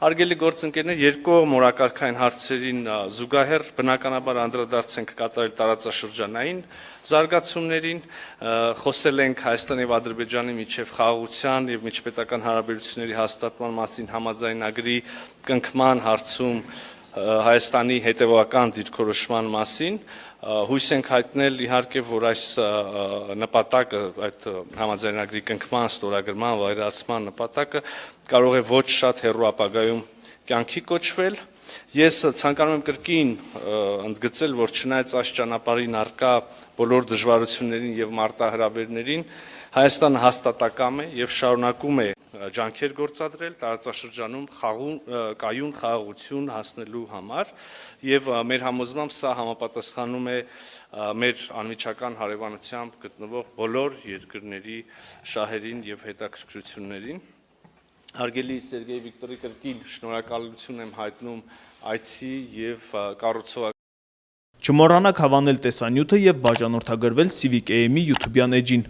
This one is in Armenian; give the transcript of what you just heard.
Հարգելի գործընկերներ, երկու մորակարգային հարցերին զուգահեռ բնականաբար անդրադարձ ենք կատարել տարածաշրջանային զարգացումներին, խոսել ենք Հայաստանի եւ Ադրբեջանի միջև խաղաղության եւ միջպետական հարաբերությունների հաստատման մասին համաձայնագրի կնքման հարցում Հայաստանի հետևողական դիրքորոշման մասին, հույս ենք հայտնել իհարկե, որ այս նպատակը, այդ համաձայնագրի կնքման, ստորագրման, վայրացման նպատակը կարող է ոչ շատ հեռու ապագայում կյանքի կոչվել։ Ես ցանկանում եմ կրկին ընդգծել, որ չնայած այս ճանապարհին առկա բոլոր դժվարություններին եւ մարտահրավերներին, Հայաստանը հաստատակամ է եւ շարունակում է ջանքեր գործադրել տարածաշրջանում կայուն խաղաղություն հասնելու համար եւ մեր համոզմամբ սա համապատասխանում է մեր անմիջական հարևանությամբ գտնվող բոլոր երկրների շահերին եւ հետաքրքրություններին։ Հարգելի Սերգեյ Վիկտորի կրկին շնորհակալություն եմ հայտնում այցի եւ կառուցողական Չմոռանաք հավանել տեսանյութը եւ բաժանորդագրվել Civic AM-ի YouTube-յան էջին։